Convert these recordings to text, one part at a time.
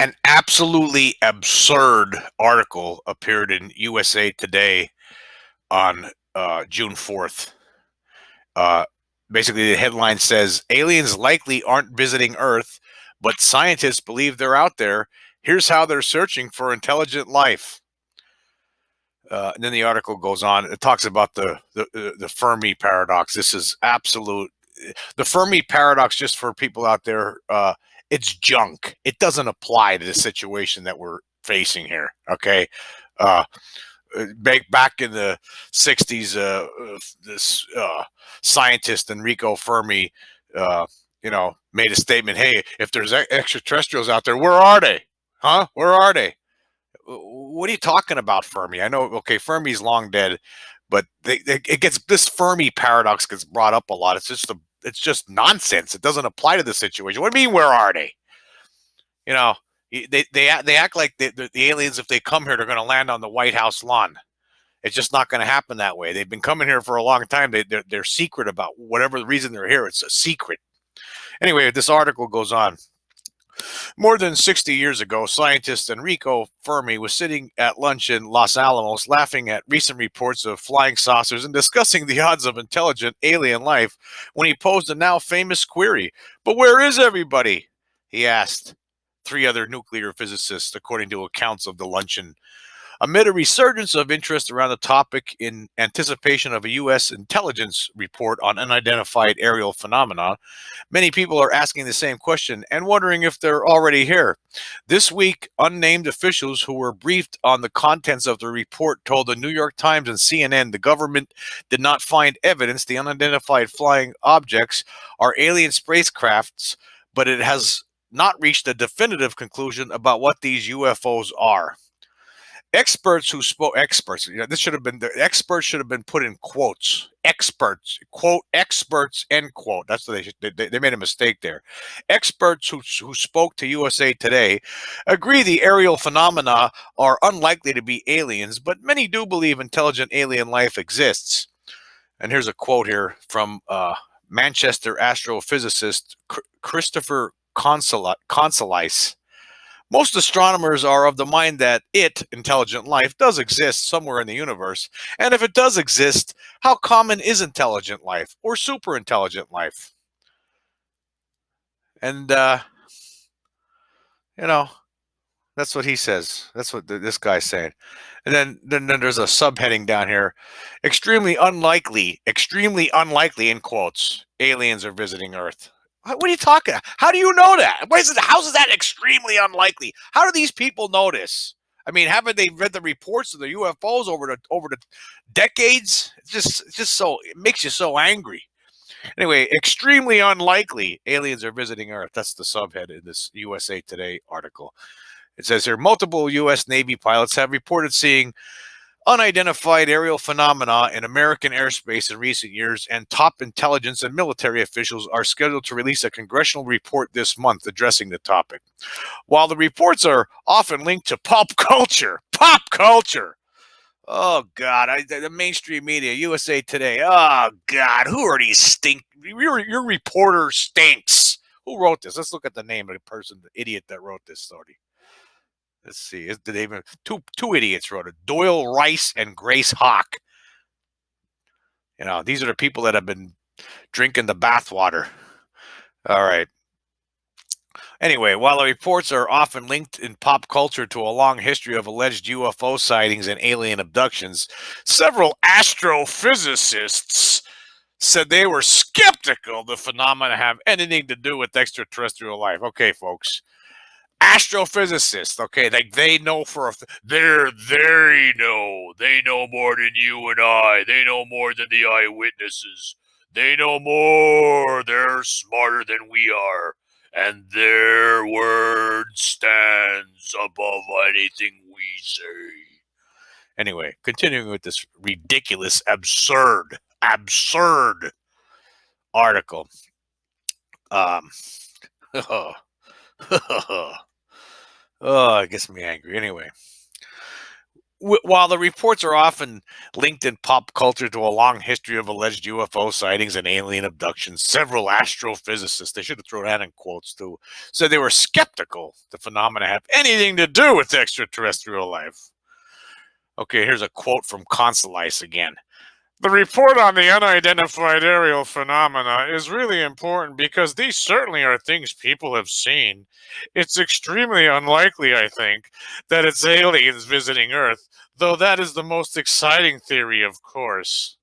An absolutely absurd article appeared in USA Today on June 4th. Uh, Basically, the headline says aliens likely aren't visiting Earth, but scientists believe they're out there. Here's how they're searching for intelligent life. And then the article goes on. It talks about the Fermi paradox. This is absolute. The Fermi paradox, just for people out there, it's junk. It doesn't apply to the situation that we're facing here. Okay. Uh, back in the 60s, this scientist Enrico Fermi, made a statement. Hey, if there's extraterrestrials out there, where are they? Huh? Where are they? What are you talking about, Fermi? I know, okay, Fermi's long dead, but it gets this Fermi paradox gets brought up a lot. It's just nonsense. It doesn't apply to the situation. What do you mean? Where are they? You know, they act like the aliens, if they come here, they're going to land on the White House lawn. It's just not going to happen that way. They've been coming here for a long time. They're secret about whatever the reason they're here. It's a secret. Anyway, this article goes on. More than 60 years ago, scientist Enrico Fermi was sitting at lunch in Los Alamos laughing at recent reports of flying saucers and discussing the odds of intelligent alien life when he posed a now famous query. But where is everybody? He asked three other nuclear physicists, according to accounts of the luncheon. Amid a resurgence of interest around the topic in anticipation of a U.S. intelligence report on unidentified aerial phenomena, many people are asking the same question and wondering if they're already here. This week, unnamed officials who were briefed on the contents of the report told the New York Times and CNN the government did not find evidence the unidentified flying objects are alien spacecrafts, but it has not reached a definitive conclusion about what these UFOs are. Experts who spoke, experts, this should have been, the experts should have been put in quotes. Experts, quote, experts, end quote. That's what they made a mistake there. Experts who spoke to USA Today agree the aerial phenomena are unlikely to be aliens, but many do believe intelligent alien life exists. And here's a quote here from Manchester astrophysicist Christopher Consolis. Most astronomers are of the mind that intelligent life, does exist somewhere in the universe. And if it does exist, how common is intelligent life or super intelligent life? And, you know, that's what he says. That's what this guy's saying. And then there's a subheading down here. Extremely unlikely, in quotes, aliens are visiting Earth. What are you talking? How do you know that? How's that extremely unlikely? How do these people know this? I mean, haven't they read the reports of the UFOs over the decades? It's just so, it makes you so angry. Anyway, extremely unlikely aliens are visiting Earth. That's the subhead in this USA Today article. It says here multiple U.S. Navy pilots have reported seeing unidentified aerial phenomena in American airspace in recent years, and top intelligence and military officials are scheduled to release a congressional report this month addressing the topic. While the reports are often linked to pop culture. Oh God! The mainstream media, USA Today. Oh God! Who are these Your reporter stinks. Who wrote this? Let's look at the name of the person, the idiot that wrote this story. Let's see. Did they even two idiots wrote it? Doyle Rice and Grace Hawk. These are the people that have been drinking the bathwater. All right. Anyway, while the reports are often linked in pop culture to a long history of alleged UFO sightings and alien abductions, several astrophysicists said they were skeptical the phenomena have anything to do with extraterrestrial life. Okay, folks. Astrophysicists, okay, like they know they know more than you and I. They know more than the eyewitnesses. They know more. They're smarter than we are, and their word stands above anything we say. Anyway, continuing with this ridiculous, absurd article. Oh, it gets me angry. Anyway, While the reports are often linked in pop culture to a long history of alleged UFO sightings and alien abductions, several astrophysicists, they should have thrown that in quotes too, said they were skeptical the phenomena have anything to do with extraterrestrial life. Okay, here's a quote from Consolice again. The report on the unidentified aerial phenomena is really important because these certainly are things people have seen. It's extremely unlikely, I think, that it's aliens visiting Earth, though that is the most exciting theory, of course.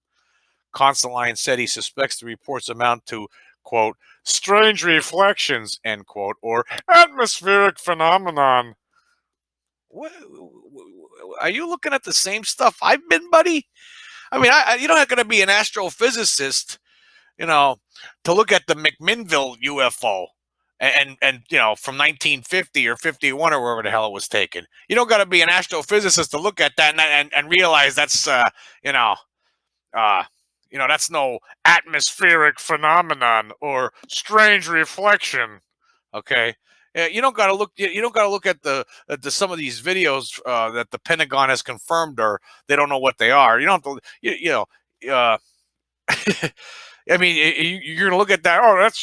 Consoline said he suspects the reports amount to, quote, strange reflections, end quote, or atmospheric phenomenon. What, are you looking at the same stuff I've been, buddy? I mean, you're not going to be an astrophysicist, you know, to look at the McMinnville UFO and from 1950 or 51 or wherever the hell it was taken. You don't got to be an astrophysicist to look at that and realize that's you know uh, that's no atmospheric phenomenon or strange reflection. Okay. Yeah, you don't got to look. You don't got to look at the some of these videos that the Pentagon has confirmed, or they don't know what they are. You don't have to. Uh, I mean, you're gonna look at that. Oh, that's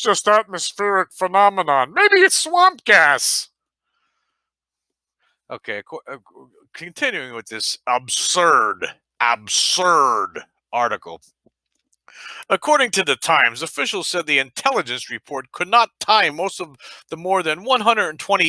just atmospheric phenomenon. Maybe it's swamp gas. Okay, continuing with this absurd article. According to the Times, officials said the intelligence report could not tie most of the more than 120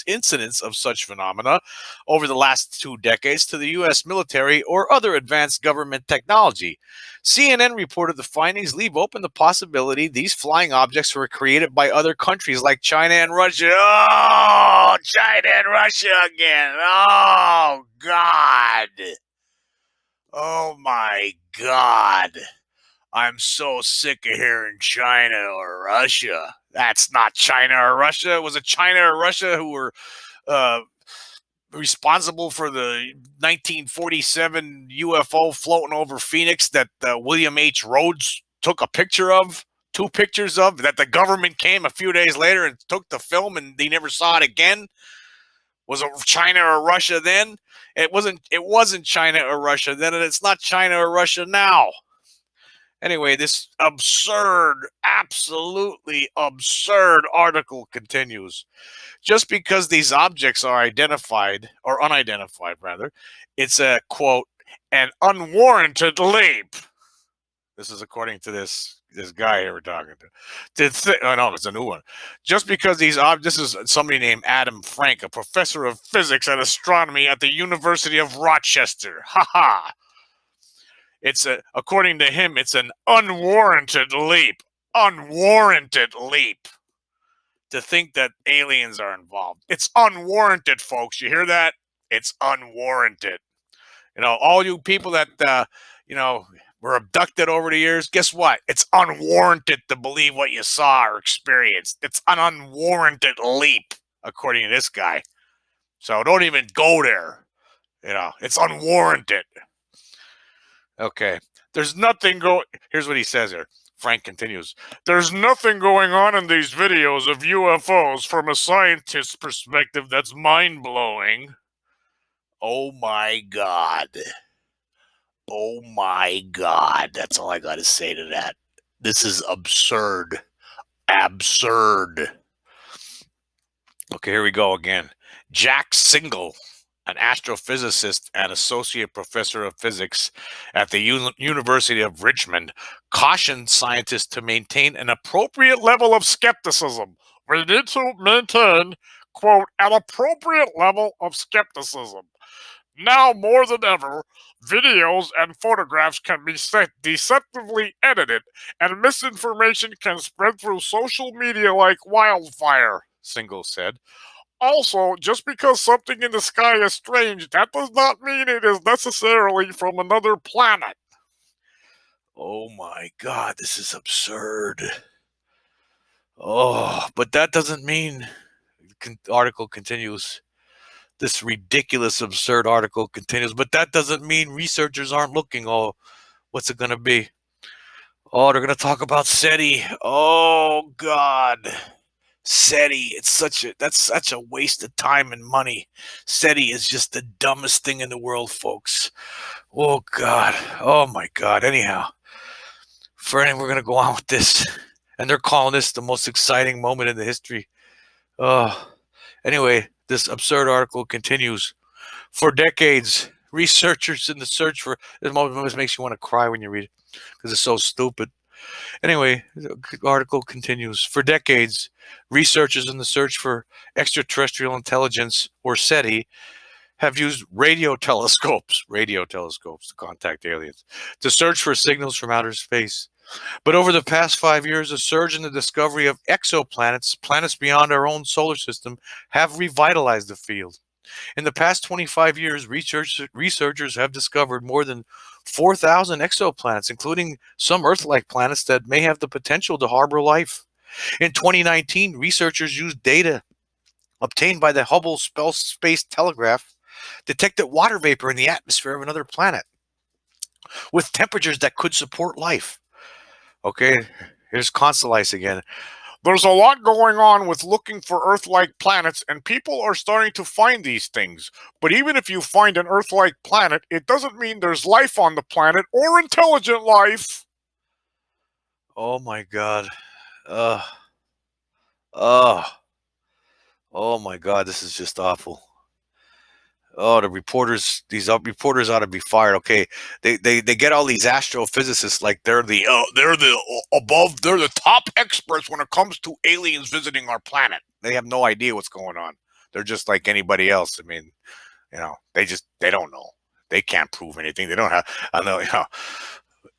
incidents of such phenomena over the last 2 decades to the U.S. military or other advanced government technology. CNN reported the findings leave open the possibility these flying objects were created by other countries like China and Russia. Oh, China and Russia again. Oh, God. Oh, my God. I'm so sick of hearing China or Russia. That's not China or Russia. Was it China or Russia who were uh, responsible for the 1947 UFO floating over Phoenix that William H. Rhodes took a picture of? 2 pictures of that the government came a few days later and took the film and they never saw it again? Was it China or Russia then? It wasn't China or Russia then, and it's not China or Russia now. Anyway, this absolutely absurd article continues. Just because these objects are identified, or unidentified rather, it's a, quote, an unwarranted leap. This is according to this guy here we're talking to. Oh, no, it's a new one. Just because this is somebody named Adam Frank, a professor of physics and astronomy at the University of Rochester. Ha ha. According to him, it's an unwarranted leap. Unwarranted leap to think that aliens are involved. It's unwarranted, folks. You hear that? It's unwarranted. All you people that were abducted over the years, guess what? It's unwarranted to believe what you saw or experienced. It's an unwarranted leap, according to this guy. So don't even go there. It's unwarranted. Okay. Here's what he says here. Frank continues. There's nothing going on in these videos of UFOs from a scientist's perspective that's mind-blowing. Oh my God. Oh my God. That's all I got to say to that. This is absurd. Absurd. Okay, here we go again. Jack Single, an astrophysicist and associate professor of physics at the University of Richmond, cautioned scientists to maintain an appropriate level of skepticism. We need to maintain, quote, an appropriate level of skepticism. Now more than ever, videos and photographs can be deceptively edited, and misinformation can spread through social media like wildfire, Single said. Also, just because something in the sky is strange, that does not mean it is necessarily from another planet. Oh my God, this is absurd. Oh, but that doesn't mean, article continues, this ridiculous, absurd article continues, but that doesn't mean researchers aren't looking. Oh, what's it going to be? Oh, they're going to talk about SETI. Oh, God. SETI, that's such a waste of time and money. SETI is just the dumbest thing in the world, folks. Oh God. Oh my God. Anyhow, we're gonna go on with this. And they're calling this the most exciting moment in the history. Oh. Anyway, this absurd article continues. For decades, researchers in the search for this moment makes you want to cry when you read it because it's so stupid. Anyway, the article continues. For decades, researchers in the search for extraterrestrial intelligence, or SETI, have used radio telescopes to contact aliens, to search for signals from outer space. But over the past 5 years, a surge in the discovery of exoplanets, planets beyond our own solar system, have revitalized the field. In the past 25 years, researchers have discovered more than 4,000 exoplanets, including some Earth-like planets that may have the potential to harbor life. In 2019, researchers used data obtained by the Hubble Space Telegraph detected water vapor in the atmosphere of another planet with temperatures that could support life. Okay, here's Consulice again. There's a lot going on with looking for Earth-like planets, and people are starting to find these things. But even if you find an Earth-like planet, it doesn't mean there's life on the planet or intelligent life. Oh my God. Uh, uh, oh my God, this is just awful. Oh, reporters ought to be fired. Okay, they get all these astrophysicists like they're the top experts when it comes to aliens visiting our planet. They have no idea what's going on. They're just like anybody else. I mean, they don't know. They can't prove anything. They don't have. I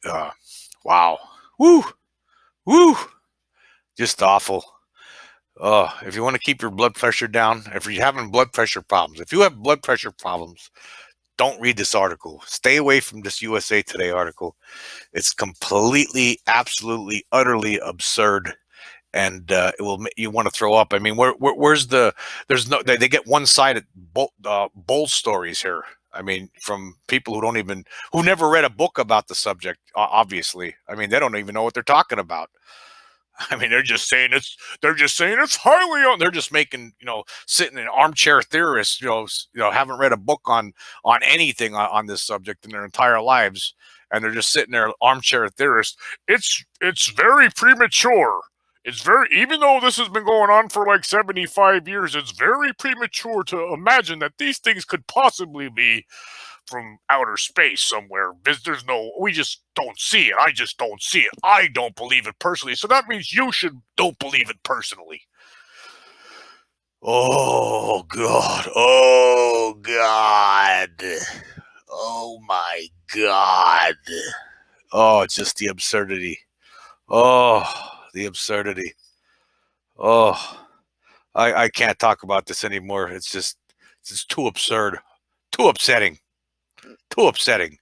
know. Wow. Woo. Woo. Just awful. Oh, if you want to keep your blood pressure down, if you're having blood pressure problems, if you have blood pressure problems, don't read this article. Stay away from this USA Today article. It's completely, absolutely, utterly absurd, and you want to throw up. I mean, where's the? There's no. They get one-sided bold stories here. I mean, from people who never read a book about the subject. Obviously, I mean, they don't even know what they're talking about. I mean, they're just saying it's highly on. They're just making, sitting in armchair theorists, haven't read a book on anything on this subject in their entire lives, and they're just sitting there armchair theorists. It's very premature. It's very, even though this has been going on for like 75 years, it's very premature to imagine that these things could possibly be from outer space somewhere. We just don't see it. I just don't see it. I don't believe it personally. So that means you don't believe it personally. Oh God. Oh God. Oh my God. Oh, it's just the absurdity. Oh, the absurdity. Oh, I can't talk about this anymore. It's too absurd. Too upsetting. Too upsetting.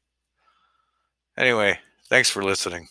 Anyway, thanks for listening.